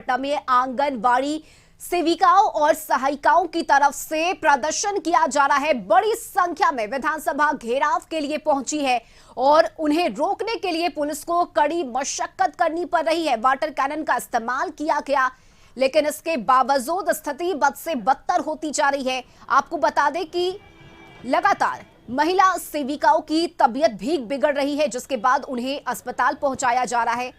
पटना में आंगनबाड़ी सेविकाओं और सहायिकाओं की तरफ से प्रदर्शन किया जा रहा है। बड़ी संख्या में विधानसभा घेराव के लिए पहुंची है और उन्हें रोकने के लिए पुलिस को कड़ी मशक्कत करनी पड़ रही है। वाटर कैनन का इस्तेमाल किया गया, लेकिन इसके बावजूद स्थिति बद से बदतर होती जा रही है। आपको बता दें कि लगातार महिला सेविकाओं की तबीयत भी बिगड़ रही है, जिसके बाद उन्हें अस्पताल पहुंचाया जा रहा है।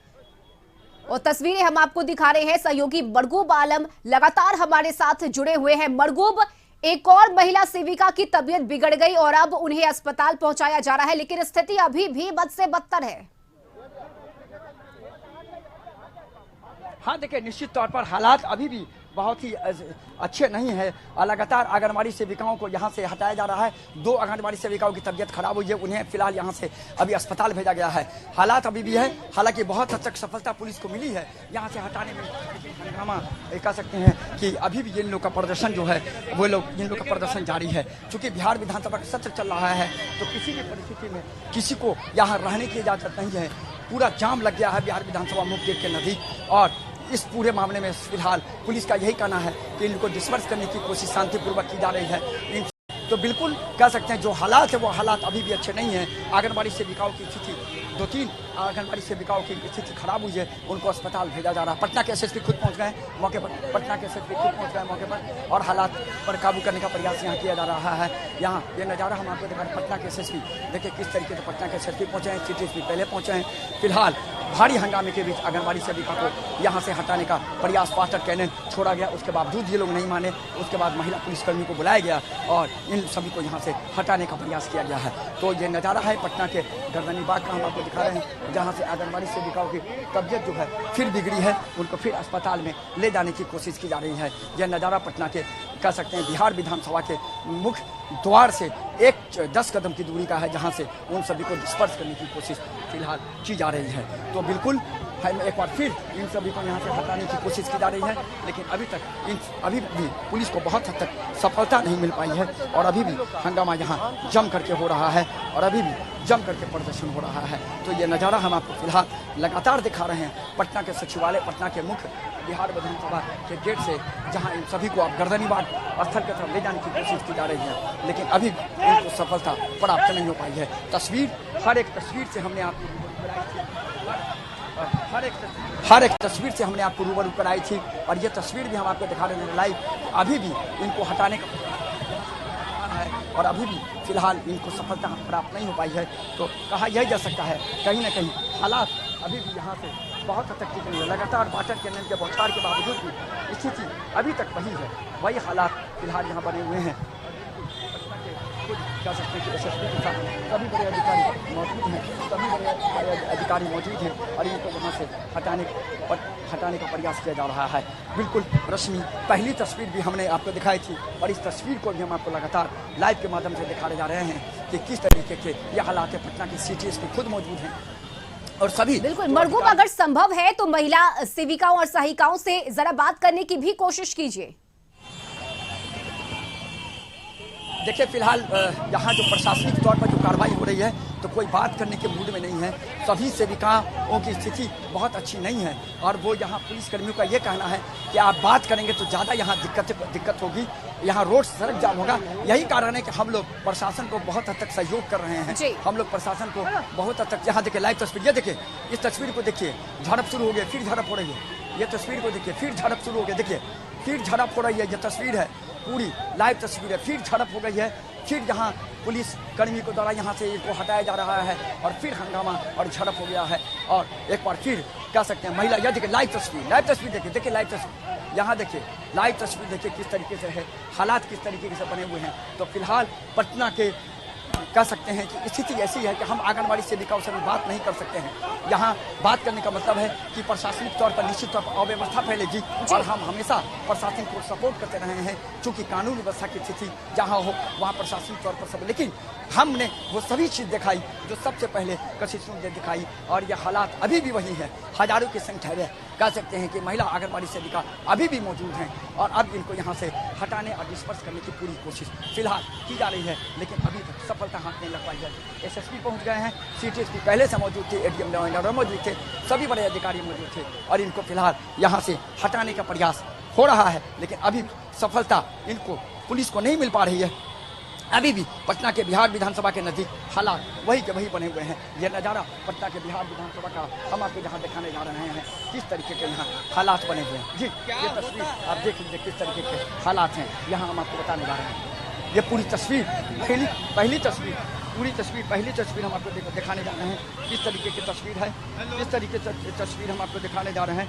और तस्वीरें हम आपको दिखा रहे हैं। सहयोगी मरगूब आलम लगातार हमारे साथ जुड़े हुए हैं। मरगूब, एक और महिला सेविका की तबीयत बिगड़ गई और अब उन्हें अस्पताल पहुंचाया जा रहा है, लेकिन स्थिति अभी भी बद से बदतर है। हाँ देखिए, निश्चित तौर पर हालात अभी भी बहुत ही अच्छे नहीं है। लगातार आंगनबाड़ी सेविकाओं को यहाँ से हटाया जा रहा है। 2 आंगनबाड़ी सेविकाओं की तबीयत खराब हुई है, उन्हें फिलहाल यहाँ से अभी अस्पताल भेजा गया है। हालात अभी भी है, हालांकि बहुत हद तक सफलता पुलिस को मिली है यहाँ से हटाने में। हंगामा कह सकते हैं कि अभी भी इन लोग का प्रदर्शन जो है वो इन लोग का प्रदर्शन जारी है। चूंकि बिहार विधानसभा का सत्र चल रहा है, तो किसी भी परिस्थिति में किसी को यहाँ रहने की इजाजत नहीं है। पूरा जाम लग गया है बिहार विधानसभा मुख्य गेट के नजदीक, और इस पूरे मामले में फिलहाल पुलिस का यही कहना है कि इनको डिस्पर्स करने की कोशिश शांतिपूर्वक की जा रही है। तो बिल्कुल कह सकते हैं जो हालात है वो हालात अभी भी अच्छे नहीं हैं। आंगनबाड़ी सेविकाओं की स्थिति 2-3 आंगनबाड़ी सेविकाओं की स्थिति खराब हुई है, उनको अस्पताल भेजा जा रहा है। पटना के एसएसपी खुद पहुंच गए मौके पर, पटना के एसएसपी खुद पहुंच गए मौके पर और हालात पर काबू करने का प्रयास यहाँ किया जा रहा है। यहाँ ये नज़ारा हम आपको दिखा रहे हैं। पटना के एसएसपी देखिए किस तरीके से पटना के एसएसपी पहुंचे हैं, सिटी एसपी पहले पहुंचे हैं। फिलहाल भारी हंगामे के बीच आंगनबाड़ी सेविका को यहाँ से हटाने का प्रयास, वाटर कैनन छोड़ा गया, उसके बावजूद ये लोग नहीं माने। उसके बाद महिला पुलिसकर्मी को बुलाया गया और इन सभी को यहाँ से हटाने का प्रयास किया गया है। तो ये नज़ारा है पटना के गर्दनी बाग का, हम आपको दिखा रहे हैं, जहाँ से आंगनबाड़ी सेविकाओं की तबीयत जो है फिर बिगड़ी है, उनको फिर अस्पताल में ले जाने की कोशिश की जा रही है। यह नज़ारा पटना के कह सकते हैं बिहार विधानसभा के मुख्य द्वार से 10 कदम की दूरी का है, जहाँ से उन सभी को डिस्पर्स करने की कोशिश फिलहाल की जा रही है। तो बिल्कुल एक बार फिर इन सभी को यहाँ से हटाने की कोशिश की जा रही है, लेकिन अभी भी पुलिस को बहुत हद तक सफलता नहीं मिल पाई है और अभी भी हंगामा यहाँ जम करके हो रहा है और अभी भी जम करके प्रदर्शन हो रहा है। तो ये नज़ारा हम आपको फिलहाल लगातार दिखा रहे हैं पटना के सचिवालय, पटना के मुख्य बिहार विधानसभा के गेट से, जहाँ इन सभी को अब गर्दनीबाग स्थल की तरफ ले जाने की कोशिश की जा रही है, लेकिन अभी इनको सफलता प्राप्त नहीं हो पाई है। हर एक तस्वीर से हमने आपको हर एक तस्वीर से हमने आपको रूबरू कराई थी और ये तस्वीर भी हम आपको दिखा रहे हैं लाइव। अभी भी इनको हटाने का है और अभी भी फिलहाल इनको सफलता प्राप्त नहीं हो पाई है। तो कहा यह जा सकता है कहीं ना कहीं हालात अभी भी यहाँ से बहुत हद तक ठीक नहीं है। लगातार वाटर कैनन के बौछार के बावजूद भी स्थिति अभी तक वही है, वही हालात फिलहाल यहाँ बने हुए हैं। कह सकते हैं कि एसएसपी के साथ सभी बड़े अधिकारी मौजूद हैं, और इनको वहाँ से हटाने का प्रयास किया जा रहा है। बिल्कुल रश्मि, पहली तस्वीर भी हमने आपको दिखाई थी और इस तस्वीर को भी हम आपको लगातार लाइव के माध्यम से दिखाने जा रहे हैं कि किस तरीके के ये हालात है। पटना की सिटी एसपी खुद मौजूद हैं और सभी बिल्कुल। मरगूब, अगर संभव है तो महिला सेविकाओं और सहायिकाओं से जरा बात करने की भी कोशिश कीजिए। देखिए फिलहाल यहाँ जो प्रशासनिक तौर पर जो कार्रवाई हो रही है तो कोई बात करने के मूड में नहीं है। सभी सेविकाओं की स्थिति बहुत अच्छी नहीं है और वो यहाँ पुलिसकर्मियों का ये कहना है कि आप बात करेंगे तो ज़्यादा यहाँ दिक्कत होगी, यहाँ रोड सड़क जाम होगा। यही कारण है कि हम लोग प्रशासन को बहुत हद तक सहयोग कर रहे हैं। हम लोग प्रशासन को बहुत हद तक, यहाँ देखिए लाइव तस्वीर, ये देखिए इस तस्वीर को देखिए, झड़प शुरू हो गई, फिर झड़प हो रही है। ये तस्वीर को देखिए, फिर झड़प शुरू हो गई, देखिए फिर झड़प हो रही है। ये तस्वीर है, पूरी लाइव तस्वीर है, फिर झड़प हो गई है। फिर यहाँ पुलिस कर्मी को द्वारा यहाँ से इनको हटाया जा रहा है और फिर हंगामा और झड़प हो गया है। और एक बार फिर कह सकते हैं महिला, यह देखिए लाइव तस्वीर देखिए लाइव तस्वीर, यहाँ देखिए लाइव तस्वीर देखिए किस तरीके से है, हालात किस तरीके से बने हुए हैं। तो फिलहाल पटना के कह सकते हैं कि स्थिति ऐसी है कि हम आंगनबाड़ी सेविकाओं से भी बात नहीं कर सकते हैं। यहाँ बात करने का मतलब है कि प्रशासनिक तौर पर निश्चित तौर पर अव्यवस्था फैलेगी और हम हमेशा प्रशासन को सपोर्ट करते रहे हैं, चूँकि कानून व्यवस्था की स्थिति जहाँ हो वहाँ प्रशासनिक तौर पर सब, लेकिन हमने वो सभी चीज़ दिखाई जो सबसे पहले कशिशों ने दिखाई और ये हालात अभी भी वही है। हजारों की संख्या में कह सकते हैं कि महिला आंगनबाड़ी सेविका अभी भी मौजूद हैं और अब इनको यहाँ से हटाने और डिस्पर्स करने की पूरी कोशिश फिलहाल की जा रही है, लेकिन अभी तक सफल सफलता हाथ नहीं लग पाई है। एसएसपी पहुंच गए हैं, सीटीएसपी पहले से मौजूद थे, एडीएम ऑर्डर मौजूद थे, सभी बड़े अधिकारी मौजूद थे और इनको फिलहाल यहाँ से हटाने का प्रयास हो रहा है, लेकिन अभी सफलता इनको पुलिस को नहीं मिल पा रही है। अभी भी पटना के बिहार विधानसभा के नजदीक हालात वही के वही बने हुए हैं। यह नज़ारा पटना के बिहार विधानसभा का हम आपको जहाँ दिखाने जा रहे हैं, किस तरीके के यहाँ हालात बने हुए हैं। जी, ये तस्वीर आप देख लीजिए किस तरीके के हालात हैं, यहाँ हम आपको बताने जा रहे हैं। ये पूरी तस्वीर पहली तस्वीर हम आपको दिखाने जा रहे हैं, किस तरीके की तस्वीर है, किस तरीके से तस्वीर हम आपको दिखाने जा रहे हैं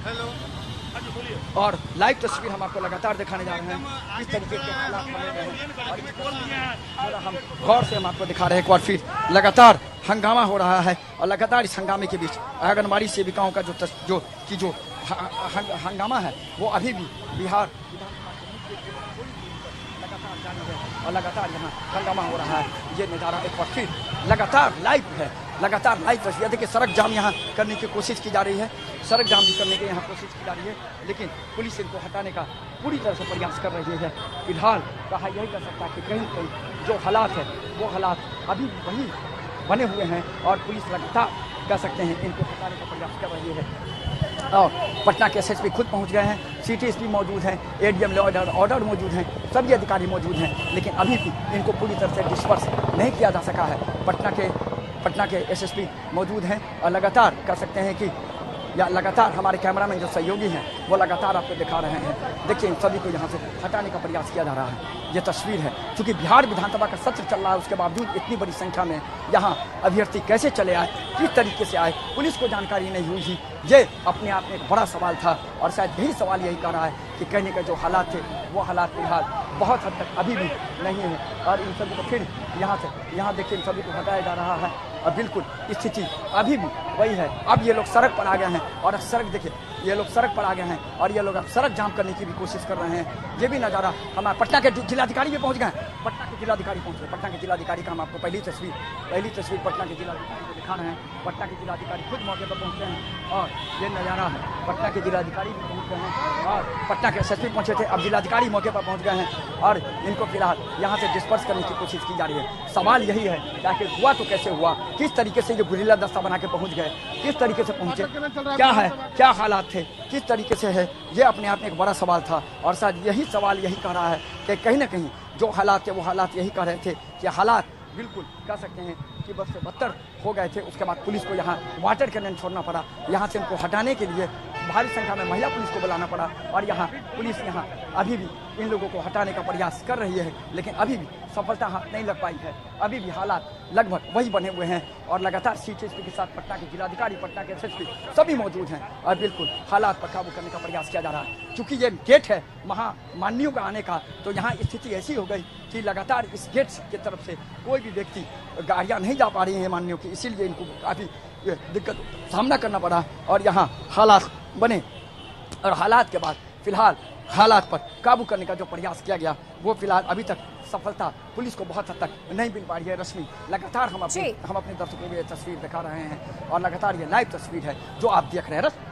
और लाइव तस्वीर हम आपको लगातार दिखाने जा रहे हैं, किस तरीके के हालात बने हुए हैं और हम गौर से हम आपको दिखा रहे हैं। एक बार फिर लगातार हंगामा हो रहा है और लगातार इस हंगामे के बीच आंगनबाड़ी सेविकाओं का जो हंगामा है वो अभी भी बिहार और लगातार यहाँ हंगामा हो रहा है। ये नज़ारा एक बार फिर लगातार लाइव है, लगातार लाइव तस्वीर। देखिए सड़क जाम यहाँ करने की कोशिश की जा रही है, सड़क जाम भी करने की यहाँ कोशिश की जा रही है, लेकिन पुलिस इनको हटाने का पूरी तरह से प्रयास कर रही है। फिलहाल कहा यही जा सकता है कि कहीं कहीं जो हालात है वो हालात अभी भी वही बने हुए हैं और पुलिस लगातार कह सकते हैं इनको हटाने का प्रयास कर रही है। और पटना के एसएसपी खुद पहुंच गए हैं, सीटीएसपी मौजूद हैं, एडीएम ऑर्डर मौजूद हैं, सभी अधिकारी मौजूद हैं, लेकिन अभी भी इनको पूरी तरह से डिस्पर्स नहीं किया जा सका है। पटना के एसएसपी मौजूद हैं और लगातार कह सकते हैं कि या लगातार हमारे कैमरामैन जो सहयोगी हैं वो लगातार आपको दिखा रहे हैं। देखिए इन सभी को यहाँ से हटाने का प्रयास किया जा रहा है। ये तस्वीर है, क्योंकि बिहार विधानसभा का सत्र चल रहा है, उसके बावजूद इतनी बड़ी संख्या में यहाँ अभ्यर्थी कैसे चले आए, किस तरीके से आए, पुलिस को जानकारी नहीं हुई थी। ये अपने आप में एक बड़ा सवाल था और शायद यही सवाल यही कर रहा है कि कहने के जो हालात थे वो हालात फिलहाल बहुत हद तक अभी भी नहीं है और इन सभी को फिर यहाँ देखिए इन सभी को हटाया जा रहा है और बिल्कुल स्थिति अभी भी वही है। अब ये लोग सड़क पर आ गए हैं और सड़क देखिए ये लोग सड़क पर आ गए हैं और ये लोग अब सड़क जाम करने की भी कोशिश कर रहे हैं। ये भी नज़ारा हमारे पटना के जिलाधिकारी भी पहुंच गए हैं, पटना के जिलाधिकारी पहुंच गए। पटना के जिलाधिकारी का हम आपको पहली तस्वीर पटना के जिलाधिकारी को दिखा रहे हैं। पटना के जिलाधिकारी खुद मौके पर पहुंचे हैं और ये नज़ारा है, पटना के जिलाधिकारी भी पहुंच गए हैं और पटना के एसएसपी पहुंचे थे, अब जिलाधिकारी मौके पर पहुंच गए हैं और इनको फिलहाल यहाँ से डिस्पर्स करने की कोशिश की जा रही है। सवाल यही है कि आखिर हुआ तो कैसे हुआ, किस तरीके से ये गुरिल्ला दस्ता बना के पहुंच गए, किस तरीके से पहुंचे, क्या है, क्या हालात थे, किस तरीके से है, ये अपने आप में एक बड़ा सवाल था। और शायद यही सवाल यही कह रहा है कि कहीं ना कहीं जो हालात थे वो हालात यही कह रहे थे कि हालात बिल्कुल कह सकते हैं कि बस से बदतर हो गए थे। उसके बाद पुलिस को यहाँ वाटर कैनन छोड़ना पड़ा, यहाँ से उनको हटाने के लिए भारी संख्या में महिला पुलिस को बुलाना पड़ा और यहाँ पुलिस यहाँ अभी भी इन लोगों को हटाने का प्रयास कर रही है, लेकिन अभी भी सफलता हाथ नहीं लग पाई है। अभी भी हालात लगभग वही बने हुए हैं और लगातार सीटीएसपी के साथ पटना के जिलाधिकारी, पटना के एसएसपी सभी मौजूद हैं और बिल्कुल हालात पर काबू करने का प्रयास किया जा रहा है। क्योंकि ये गेट है महामान्यों का आने का, तो यहाँ स्थिति ऐसी हो गई कि लगातार इस गेट की तरफ से कोई भी व्यक्ति गाड़ियाँ नहीं जा पा रही हैं मान्यों की, इसीलिए इनको काफ़ी दिक्कत सामना करना पड़ा और यहाँ हालात बने और हालात के बाद फिलहाल हालात पर काबू करने का जो प्रयास किया गया वो फिलहाल अभी तक सफलता पुलिस को बहुत हद तक नहीं मिल पा रही है। रश्मि, लगातार हम अपने दर्शकों को ये तस्वीर दिखा रहे हैं और लगातार ये लाइव तस्वीर है जो आप देख रहे हैं।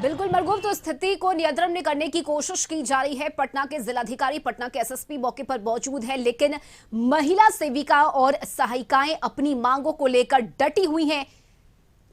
बिल्कुल मरगूब, तो स्थिति को नियंत्रण में करने की कोशिश की जा रही है। पटना के जिलाधिकारी, पटना के एसएसपी मौके पर मौजूद है, लेकिन महिला सेविका और सहायिकाएं अपनी मांगों को लेकर डटी हुई हैं।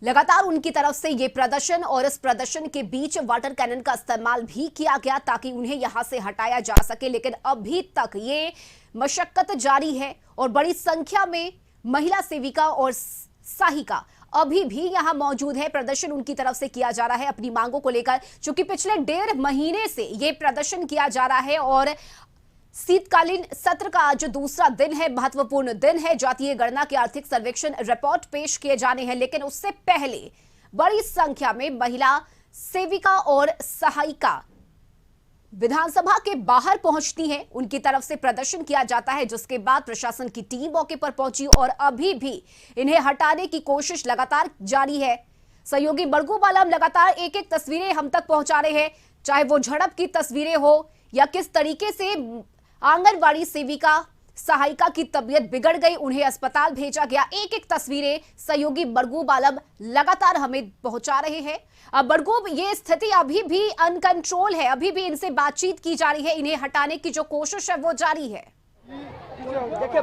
लगातार उनकी तरफ से ये प्रदर्शन और इस प्रदर्शन के बीच वाटर कैनन का इस्तेमाल भी किया गया ताकि उन्हें यहां से हटाया जा सके, लेकिन अभी तक ये मशक्कत जारी है और बड़ी संख्या में महिला सेविका और सहायिका अभी भी यहां मौजूद है। प्रदर्शन उनकी तरफ से किया जा रहा है अपनी मांगों को लेकर, चूंकि पिछले 1.5 महीने से ये प्रदर्शन किया जा रहा है और शीतकालीन सत्र का आज दूसरा दिन है, महत्वपूर्ण दिन है। जातीय गणना के आर्थिक सर्वेक्षण रिपोर्ट पेश किए जाने हैं, लेकिन उससे पहले बड़ी संख्या में महिला सेविका और सहायिका विधानसभा के बाहर पहुंचती हैं, उनकी तरफ से प्रदर्शन किया जाता है, जिसके बाद प्रशासन की टीम मौके पर पहुंची और अभी भी इन्हें हटाने की कोशिश लगातार जारी है। सहयोगी बड़गू बालम लगातार एक एक तस्वीरें हम तक पहुंचा रहे हैं, चाहे वो झड़प की तस्वीरें हो या किस तरीके से आंगनवाड़ी सेविका सहायिका की तबीयत बिगड़ गई, उन्हें अस्पताल भेजा गया। एक एक तस्वीरें सहयोगी बड़गूब आलम लगातार हमें पहुंचा रहे हैं। अब बड़गूब, ये स्थिति अभी भी अनकंट्रोल है, अभी भी इनसे बातचीत की जा रही है, इन्हें हटाने की जो कोशिश है वो जारी है। देखिए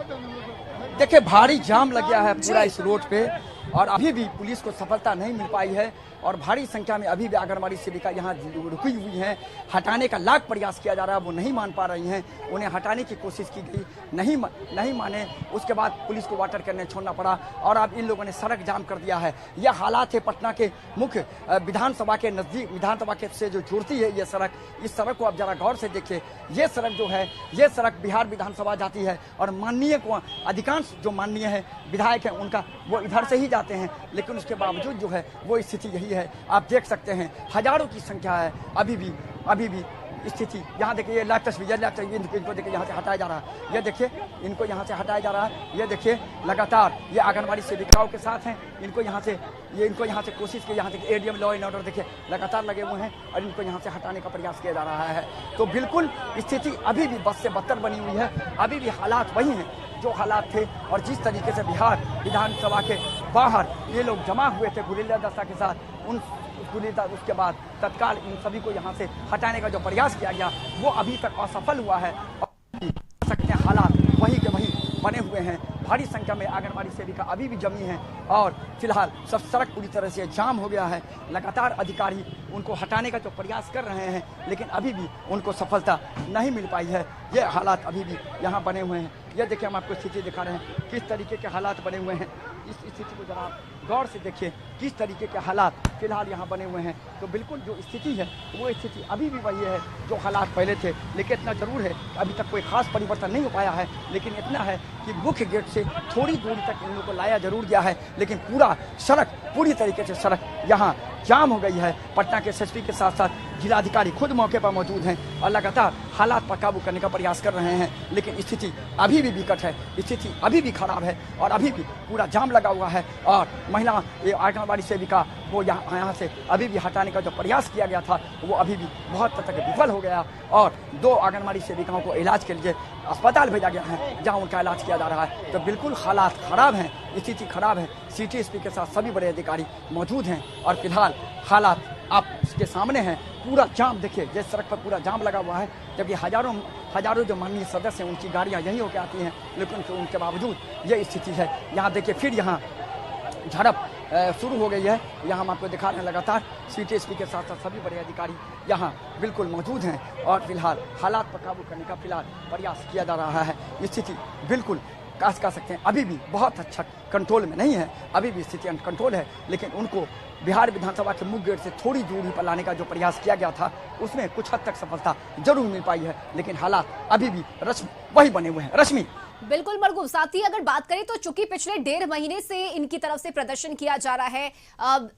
देखिए भारी जाम लग गया है पूरा इस रोड पे और अभी भी पुलिस को सफलता नहीं मिल पाई है और भारी संख्या में अभी भी आंगनबाड़ी सेविका यहाँ रुकी हुई हैं। हटाने का लाख प्रयास किया जा रहा है, वो नहीं मान पा रही हैं। उन्हें हटाने की कोशिश की गई, नहीं माने। उसके बाद पुलिस को वाटर कैनन छोड़ना पड़ा और अब इन लोगों ने सड़क जाम कर दिया है। यह हालात है पटना के मुख्य विधानसभा के नजदीक, विधानसभा के से जो जुड़ती है ये सड़क, इस सड़क को आप जरा गौर से देखिए। ये सड़क जो है, ये सड़क बिहार विधानसभा जाती है और माननीय को अधिकांश जो माननीय है विधायक है उनका वो इधर से ही जाते हैं, लेकिन उसके बावजूद जो है वो स्थिति यही है। आप देख सकते हैं हजारों की संख्या है अभी भी स्थिति। यहाँ देखिए ये लाइव तस्वीर इनको देखिए यहाँ से हटाया जा रहा है। ये देखिए इनको यहाँ से हटाया जा रहा है। ये देखिए लगातार ये आंगनबाड़ी सेविकाओं के साथ हैं। इनको यहाँ से कोशिश की, यहाँ से एडीएम लॉ एंड ऑर्डर देखिए लगातार लगे हुए हैं और इनको यहाँ से हटाने का प्रयास किया जा रहा है। तो बिल्कुल स्थिति अभी भी बद से बदतर बनी हुई है। अभी भी हालात वही हैं जो हालात थे और जिस तरीके से बिहार विधानसभा के बाहर ये लोग जमा हुए थे गुरिल्ला दस्ता के साथ, उसके बाद तत्काल इन सभी को यहाँ से हटाने का जो प्रयास किया गया वो अभी तक असफल हुआ है। सकते हैं हालात वही के वही बने हुए हैं। भारी संख्या में आंगनबाड़ी सेविका अभी भी जमी हैं और फिलहाल सब सड़क पूरी तरह से जाम हो गया है। लगातार अधिकारी उनको हटाने का जो प्रयास कर रहे हैं लेकिन अभी भी उनको सफलता नहीं मिल पाई है। ये हालात अभी भी यहाँ बने हुए हैं। ये देखिए हम आपको स्थिति दिखा रहे हैं किस तरीके के हालात बने हुए हैं। इस स्थिति को जरा गौर से देखिए किस तरीके के हालात फिलहाल यहाँ बने हुए हैं। तो बिल्कुल जो स्थिति है वो स्थिति अभी भी वही है जो हालात पहले थे, लेकिन इतना जरूर है अभी तक कोई खास परिवर्तन नहीं हो पाया है। लेकिन इतना है कि मुख्य गेट से थोड़ी दूरी तक इन लोगों को लाया जरूर गया है, लेकिन पूरा सड़क पूरी तरीके से सड़क यहाँ जाम हो गई है। पटना के एसएसपी के साथ साथ जिलाधिकारी खुद मौके पर मौजूद हैं और लगातार हालात पर काबू करने का प्रयास कर रहे हैं, लेकिन स्थिति अभी भी विकट है, स्थिति अभी भी खराब है और अभी भी पूरा जाम लगा हुआ है। और महिला आंगनबाड़ी सेविका को यहाँ से अभी भी हटाने का जो प्रयास किया गया था वो अभी भी बहुत हद तक विफल हो गया और 2 आंगनबाड़ी सेविकाओं को इलाज के लिए अस्पताल भेजा गया है जहाँ उनका इलाज किया जा रहा है। तो बिल्कुल हालात खराब हैं, स्थिति खराब है। सिटी एसपी के साथ सभी बड़े अधिकारी मौजूद हैं और फिलहाल हालात आप इसके सामने हैं। पूरा जाम देखिए, जिस सड़क पर पूरा जाम लगा हुआ है, जबकि हजारों जो माननीय सदस्य हैं उनकी गाड़ियां यहीं होकर आती हैं, लेकिन उनके बावजूद ये स्थिति है। यहाँ देखिए फिर यहाँ झड़प शुरू हो गई है। यहाँ हम आपको दिखा रहे हैं लगातार सिटी एसपी के साथ साथ सभी बड़े अधिकारी यहाँ बिल्कुल मौजूद हैं और फिलहाल हालात पर काबू करने का फिलहाल प्रयास किया जा रहा है। स्थिति बिल्कुल कह सकते हैं अभी भी बहुत अच्छा कंट्रोल में नहीं है, अभी भी स्थिति अनकंट्रोल है, लेकिन उनको बिहार विधानसभा के मुख्य गेट से थोड़ी दूरी पर लाने का जो प्रयास किया गया था उसमें कुछ हद तक सफलता जरूर मिल पाई है, लेकिन हालात अभी भी वही बने हुए हैं। रश्मि बिल्कुल मरगूब, साथ ही अगर बात करें तो चूंकि पिछले 1.5 महीने से इनकी तरफ से प्रदर्शन किया जा रहा है,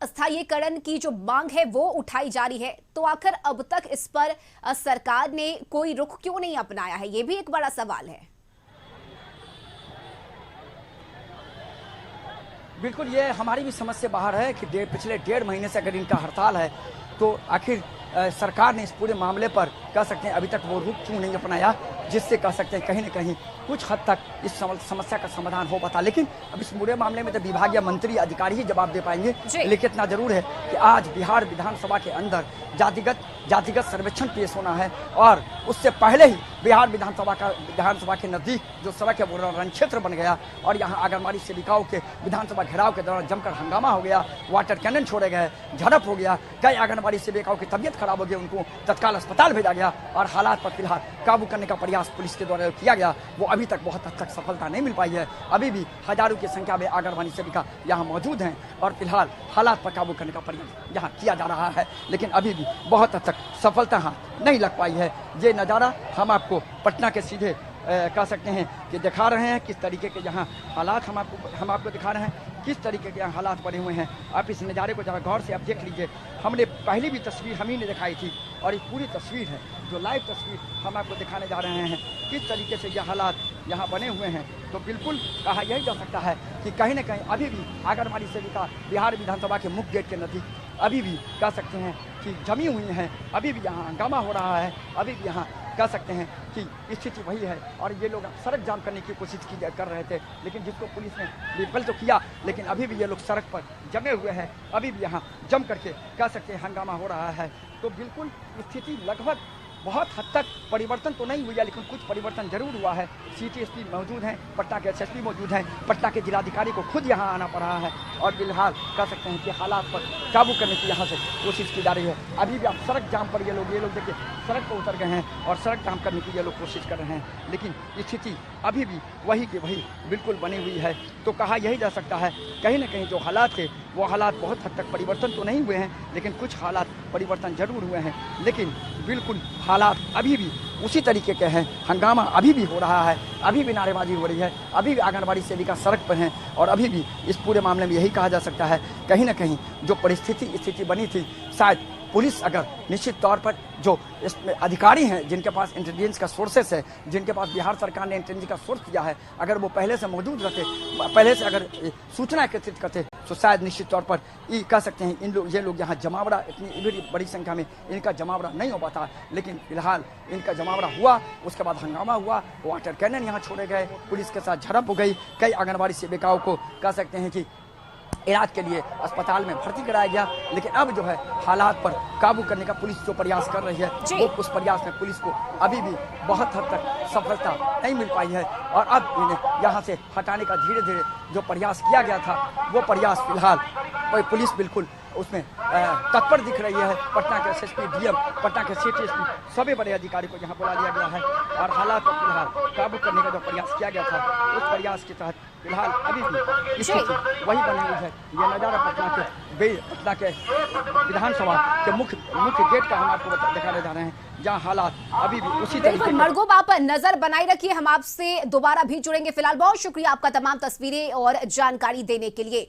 स्थायीकरण की जो मांग है वो उठाई जा रही है, तो आखिर अब तक इस पर सरकार ने कोई रुख क्यों नहीं अपनाया है, ये भी एक बड़ा सवाल है। बिल्कुल ये हमारी भी समझ से बाहर है कि पिछले 1.5 महीने से अगर इनका हड़ताल है तो आखिर सरकार ने इस पूरे मामले पर कह सकते हैं अभी तक वो रुख क्यों नहीं अपनाया, जिससे कह सकते हैं कहीं न कहीं कुछ हद तक इस समस्या का समाधान हो पाता। लेकिन अब इस पूरे मामले में तो विभागीय मंत्री अधिकारी ही जवाब दे पाएंगे, लेकिन इतना जरूर है कि आज बिहार विधानसभा के अंदर जातिगत सर्वेक्षण पेश होना है और उससे पहले ही बिहार विधानसभा के नजदीक जो सड़क है वो रण क्षेत्र बन गया और यहाँ आंगनबाड़ी सेविकाओं के विधानसभा घेराव के दौरान जमकर हंगामा हो गया, वाटर कैनन छोड़े गए, झड़प हो गया, कई आंगनबाड़ी सेविकाओं की तबीयत खराब हो गई, उनको तत्काल अस्पताल भेजा गया और हालात पर फिलहाल काबू करने का प्रयास पुलिस के द्वारा किया गया वो अभी तक बहुत हद तक सफलता नहीं मिल पाई है। अभी भी हजारों की संख्या में आंगनबाड़ी सेविका यहाँ मौजूद हैं और फिलहाल हालात पर काबू करने का प्रयास यहाँ किया जा रहा है, लेकिन अभी भी बहुत हद तक सफलता नहीं लग पाई है। ये नज़ारा हम आपको पटना के सीधे कह सकते हैं कि दिखा रहे हैं किस तरीके के यहाँ हालात हम आपको दिखा रहे हैं किस तरीके के यहाँ हालात बने हुए हैं। आप इस नज़ारे को जरा गौर से आप देख लीजिए। हमने पहली भी तस्वीर हम ही ने दिखाई थी और ये पूरी तस्वीर है जो लाइव तस्वीर हम आपको दिखाने जा रहे हैं किस तरीके से ये हालात यहाँ बने हुए हैं। तो बिल्कुल कहा यही जा सकता है कि कहीं न कहीं अभी भी आंगनबाड़ी सेविका बिहार विधानसभा के मुख्य गेट के नज़दीक अभी भी कह सकते हैं कि जमी हुई हैं, अभी भी यहाँ हंगामा हो रहा है, अभी भी यहाँ कह सकते हैं कि स्थिति वही है और ये लोग सड़क जाम करने की कोशिश कर रहे थे, लेकिन जिसको पुलिस ने विफल तो किया, लेकिन अभी भी ये लोग सड़क पर जमे हुए हैं, अभी भी यहाँ जम करके कह सकते हैं हंगामा हो रहा है। तो बिल्कुल स्थिति लगभग बहुत हद तक परिवर्तन तो नहीं हुआ, लेकिन कुछ परिवर्तन जरूर हुआ है। सिटी एसपी मौजूद हैं, पटना के एसएसपी मौजूद हैं, पटना के जिलाधिकारी को खुद यहाँ आना पड़ रहा है और फिलहाल कह सकते हैं कि हालात पर काबू करने की यहाँ से कोशिश की जा रही है। अभी भी आप सड़क जाम पर ये लोग देखिए सड़क पर उतर गए हैं और सड़क जाम करने की ये लोग कोशिश कर रहे हैं, लेकिन स्थिति अभी भी वही की वही बिल्कुल बनी हुई है। तो कहा यही जा सकता है कहीं ना कहीं जो हालात थे वो हालात बहुत हद तक परिवर्तन तो नहीं हुए हैं, लेकिन कुछ हालात परिवर्तन जरूर हुए हैं, लेकिन बिल्कुल हालात अभी भी उसी तरीके के हैं। हंगामा अभी भी हो रहा है, अभी भी नारेबाजी हो रही है, अभी भी आंगनबाड़ी सेविका सड़क पर हैं और अभी भी इस पूरे मामले में यही कहा जा सकता है कहीं ना कहीं जो स्थिति बनी थी, शायद पुलिस अगर निश्चित तौर पर जो इसमें अधिकारी हैं जिनके पास इंटेलिजेंस का सोर्सेस है, जिनके पास बिहार सरकार ने इंटेलिजेंस का सोर्स दिया है, अगर वो पहले से मौजूद रहते, पहले से अगर सूचना एकत्रित करते तो शायद निश्चित तौर पर ये कह सकते हैं ये लोग यहाँ जमावड़ा इतनी बड़ी संख्या में इनका जमावड़ा नहीं हो पाता, लेकिन फिलहाल इनका जमावड़ा हुआ। उसके बाद हंगामा हुआ, वाटर कैनन यहाँ छोड़े गए, पुलिस के साथ झड़प हो गई, कई आंगनबाड़ी सेविकाओं को कह सकते हैं कि इलाज के लिए अस्पताल में भर्ती कराया गया, लेकिन अब जो है हालात पर काबू करने का पुलिस जो प्रयास कर रही है वो उस प्रयास में पुलिस को अभी भी बहुत हद तक सफलता नहीं मिल पाई है और अब इन्हें यहाँ से हटाने का धीरे धीरे जो प्रयास किया गया था वो प्रयास फिलहाल पुलिस बिल्कुल उसमें तत्पर दिख रही है। पटना के एसएसपी डीएम, पटना के सिटी एसपी सभी बड़े अधिकारी को यहाँ बुला लिया गया है और हालात पर फिलहाल काबू करने का जो प्रयास किया गया था उस प्रयास के तहत फिलहाल अभी भी स्थिति वही बनी हुई है। ये नज़ारा पटना के विधानसभा के मुख्य गेट का हम आपको दिखाने जा रहे हैं, जहाँ हालात अभी भी उसी तरीके। मरगूब, आप नजर बनाए रखिए, हम आपसे दोबारा भी जुड़ेंगे। फिलहाल बहुत शुक्रिया आपका तमाम तस्वीरें और जानकारी देने के लिए।